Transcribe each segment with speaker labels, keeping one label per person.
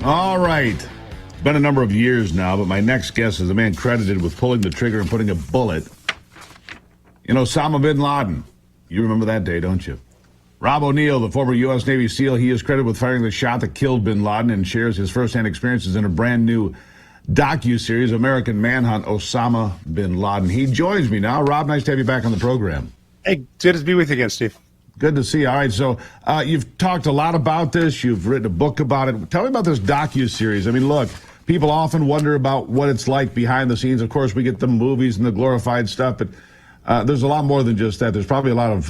Speaker 1: All right. It's been a number of years now, but my next guest is a man credited with pulling the trigger and putting a bullet in Osama Bin Laden. You remember that day, don't you? Rob O'Neill, the former U.S. Navy SEAL, he is credited with firing the shot that killed Bin Laden and shares his firsthand experiences in a brand new Docuseries, American Manhunt, Osama Bin Laden. He joins me now. Rob, nice to have you back on the program.
Speaker 2: Hey, good to be with you again, Steve.
Speaker 1: Good to see you. All right, so you've talked a lot about this. You've written a book about it. Tell me about this docuseries. I mean, look, people often wonder about what it's like behind the scenes. Of course, we get the movies and the glorified stuff, but there's a lot more than just that. There's probably a lot of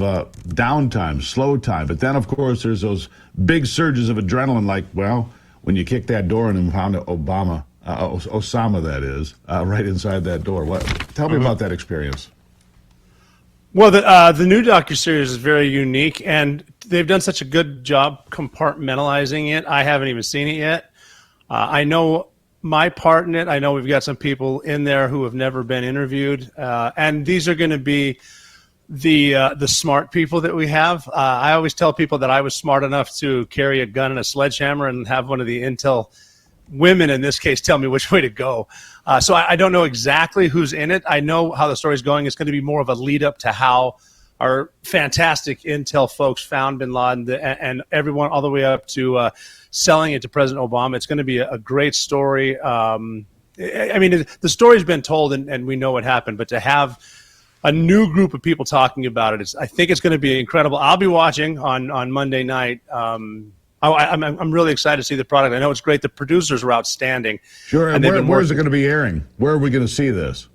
Speaker 1: downtime, slow time. But then, of course, there's those big surges of adrenaline, like, well, when you kick that door in and found Osama, that is, right inside that door. Tell me about that experience.
Speaker 2: Well, the new docuseries is very unique, and they've done such a good job compartmentalizing it. I haven't even seen it yet. I know my part in it. I know we've got some people in there who have never been interviewed, and these are going to be the smart people that we have. I always tell people that I was smart enough to carry a gun and a sledgehammer and have one of the intel women, in this case, tell me which way to go. So I don't know exactly who's in it. I know how the story's going. It's going to be more of a lead up to how our fantastic intel folks found Bin Laden and everyone all the way up to selling it to President Obama. It's going to be a great story. I mean, the story's been told and we know what happened, but to have a new group of people talking about it, I think it's going to be incredible. I'll be watching on Monday night. I'm really excited to see the product. I know it's great. The producers are outstanding.
Speaker 1: Sure. And where is it going to be airing? Where are we going to see this?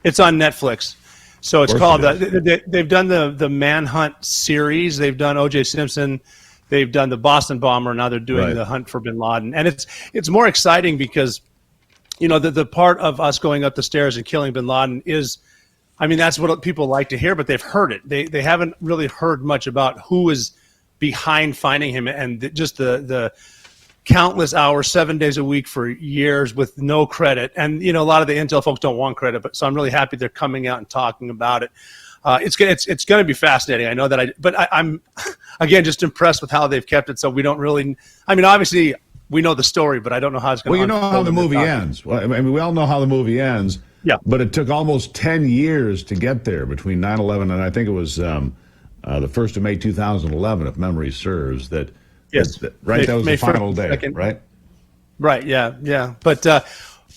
Speaker 2: It's on Netflix. So it's called, they've done the Manhunt series. They've done O.J. Simpson. They've done the Boston bomber. Now they're doing the hunt for Bin Laden. And it's more exciting because, you know, the part of us going up the stairs and killing Bin Laden is, I mean, that's what people like to hear, but they've heard it. They haven't really heard much about who is behind finding him and just the countless hours, 7 days a week for years with no credit. And, you know, a lot of the intel folks don't want credit, but so I'm really happy they're coming out and talking about it. It's going to be fascinating. I know that I'm again, just impressed with how they've kept it. So we don't really, I mean, obviously we know the story, but I don't know how it's going to
Speaker 1: unfold. Well, you know how the movie ends. Well, I mean, we all know how the movie ends.
Speaker 2: Yeah.
Speaker 1: But it took almost 10 years to get there between 9/11 and I think it was, the 1st of May 2011, if memory serves. That right? That was the final day, right?
Speaker 2: Right. Yeah. But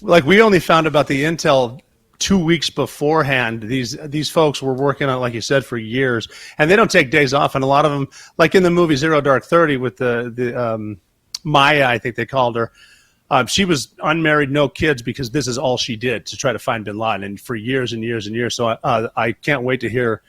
Speaker 2: like we only found about the intel 2 weeks beforehand. These folks were working on it, like you said, for years, and they don't take days off. And a lot of them, like in the movie Zero Dark 30 with the Maya, I think they called her. She was unmarried, no kids, because this is all she did to try to find Bin Laden, and for years and years and years. So I can't wait to hear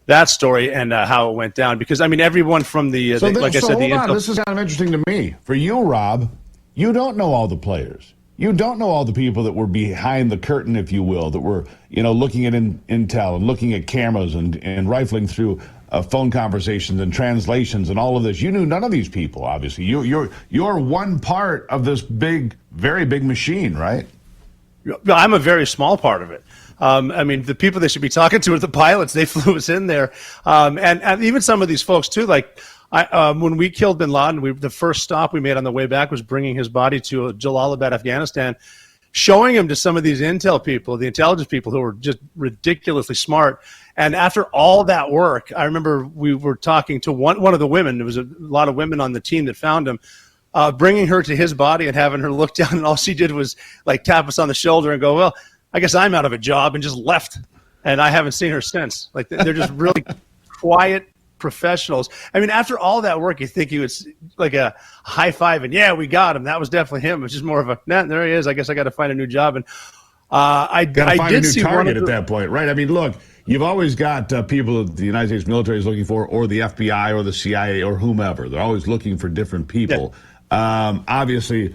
Speaker 2: that story and how it went down, because I mean everyone from the like I said, the intel.
Speaker 1: This is kind of interesting to me. For you, Rob, you don't know all the players. You don't know all the people that were behind the curtain, if you will, that were, you know, looking at intel and looking at cameras and rifling through phone conversations and translations and all of this. You knew none of these people. Obviously, you're one part of this big, very big machine, right?
Speaker 2: I'm a very small part of it. I mean, the people they should be talking to are the pilots. They flew us in there. And even some of these folks, too, like when we killed Bin Laden, the first stop we made on the way back was bringing his body to Jalalabad, Afghanistan, showing him to some of these intel people, the intelligence people who were just ridiculously smart. And after all that work, I remember we were talking to one of the women. There was a lot of women on the team that found him. Bringing her to his body and having her look down, and all she did was like tap us on the shoulder and go, well, I guess I'm out of a job, and just left. And I haven't seen her since. Like, they're just really quiet professionals. I mean, after all that work, you think it's like a high five and, yeah, we got him. That was definitely him. It was just more of a, nah, there he is. I guess I got to find a new job. And I did see a new target
Speaker 1: at that point, right? I mean, look, you've always got people that the United States military is looking for, or the FBI or the CIA or whomever. They're always looking for different people. Yeah. Obviously,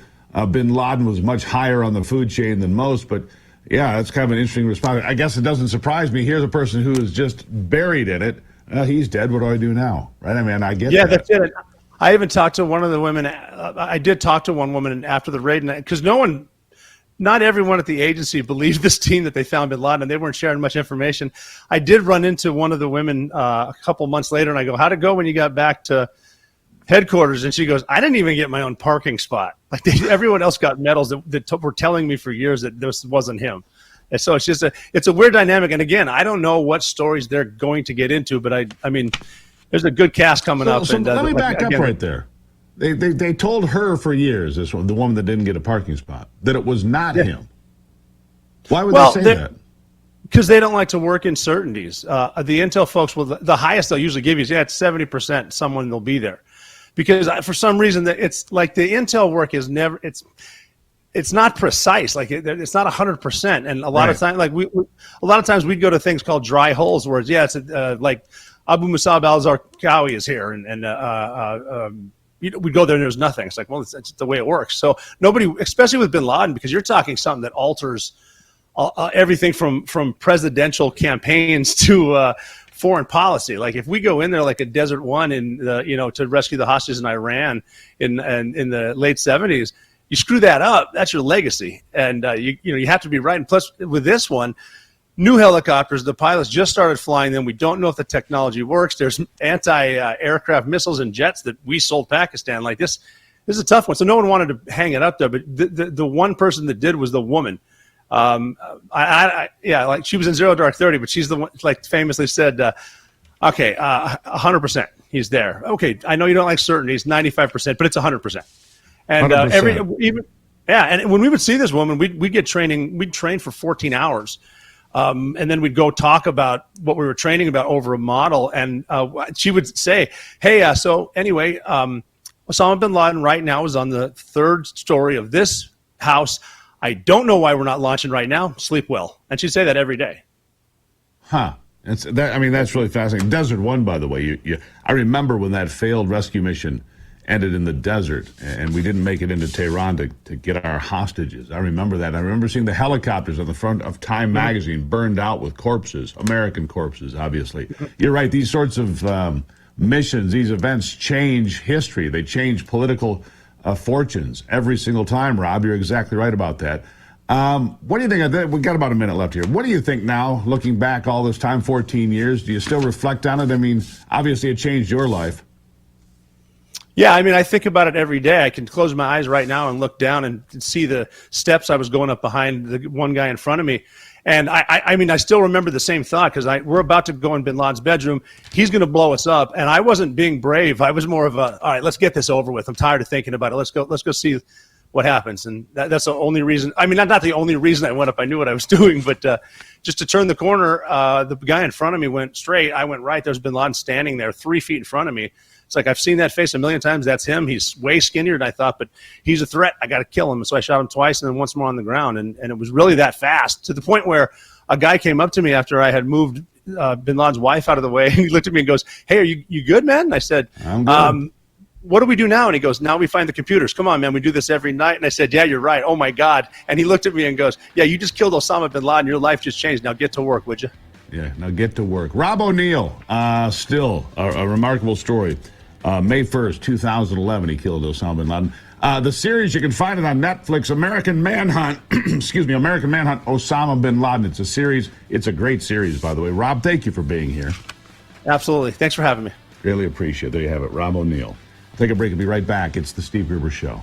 Speaker 1: Bin Laden was much higher on the food chain than most, but yeah, that's kind of an interesting response. I guess it doesn't surprise me. Here's a person who is just buried in it. He's dead. What do I do now? Right? I mean, I get that.
Speaker 2: Yeah, that's it. I even talked to one of the women. I did talk to one woman after the raid, because not everyone at the agency believed this team that they found Bin Laden, and they weren't sharing much information. I did run into one of the women a couple months later, and I go, how'd it go when you got back to headquarters, and she goes, I didn't even get my own parking spot. Like everyone else got medals that were telling me for years that this wasn't him. And so it's a weird dynamic. And again, I don't know what stories they're going to get into, but I mean, there's a good cast coming up.
Speaker 1: So
Speaker 2: and
Speaker 1: let me back up
Speaker 2: again,
Speaker 1: right there. They told her for years, this one, the woman that didn't get a parking spot, that it was not him. Why would they say that?
Speaker 2: Because they don't like to work in certainties. The intel folks will, the highest they'll usually give you is, it's 70% someone will be there. Because for some reason, it's like the intel work is never, it's not precise. Like it's not 100%. And a lot of times, like a lot of times we'd go to things called dry holes where it's like Abu Musab al-Zarqawi is here. We'd go there and there's nothing. It's like, well, it's the way it works. So nobody, especially with Bin Laden, because you're talking something that alters everything from presidential campaigns to foreign policy. Like if we go in there like a Desert One to rescue the hostages in Iran in the late 70s, you screw that up, that's your legacy. And you have to be right. And plus with this one, new helicopters, the pilots just started flying them. We don't know if the technology works. There's anti-aircraft missiles and jets that we sold Pakistan. Like this is a tough one. So no one wanted to hang it up there, but the one person that did was the woman. Like she was in Zero Dark 30, but she's the one, like famously said, okay, 100%, he's there. Okay, I know you don't like certainties, 95%, but it's 100%. And
Speaker 1: 100%.
Speaker 2: And when we would see this woman, we'd get training. We'd train for 14 hours, and then we'd go talk about what we were training about over a model. And she would say, "Hey, so anyway, Osama bin Laden right now is on the 3rd story of this house. I don't know why we're not launching right now. Sleep well." And she'd say that every day.
Speaker 1: Huh. That's really fascinating. Desert One, by the way, I remember when that failed rescue mission ended in the desert, and we didn't make it into Tehran to get our hostages. I remember that. I remember seeing the helicopters on the front of Time magazine burned out with corpses, American corpses, obviously. You're right. These sorts of missions, these events change history. They change political fortunes every single time, Rob. You're exactly right about that. What do you think? We've got about a minute left here. What do you think now, looking back all this time, 14 years? Do you still reflect on it? I mean, obviously it changed your life.
Speaker 2: Yeah, I mean, I think about it every day. I can close my eyes right now and look down and see the steps I was going up behind the one guy in front of me. And I mean, I still remember the same thought because we're about to go in Bin Laden's bedroom. He's going to blow us up. And I wasn't being brave. I was more of all right, let's get this over with. I'm tired of thinking about it. Let's go see what happens. And that's the only reason. I mean, not the only reason I went up. I knew what I was doing. But just to turn the corner, the guy in front of me went straight. I went right. There's Bin Laden standing there 3 feet in front of me. It's like I've seen that face a million times. That's him. He's way skinnier than I thought, but he's a threat. I got to kill him. So I shot him twice and then once more on the ground. And it was really that fast to the point where a guy came up to me after I had moved Bin Laden's wife out of the way. And he looked at me and goes, "Hey, are you good, man?" And I said,
Speaker 1: "I'm good."
Speaker 2: What do we do now? And he goes, "Now we find the computers. Come on, man. We do this every night." And I said, "Yeah, you're right. Oh, my God." And he looked at me and goes, "Yeah, you just killed Osama bin Laden. Your life just changed. Now get to work, would you?"
Speaker 1: Yeah, now get to work. Rob O'Neill, still a remarkable story. May 1st, 2011, he killed Osama bin Laden. The series, you can find it on Netflix, American Manhunt, American Manhunt, Osama bin Laden. It's a series. It's a great series, by the way. Rob, thank you for being here.
Speaker 2: Absolutely. Thanks for having me.
Speaker 1: Really appreciate it. There you have it, Rob O'Neill. Take a break and be right back. It's the Steve Gruber Show.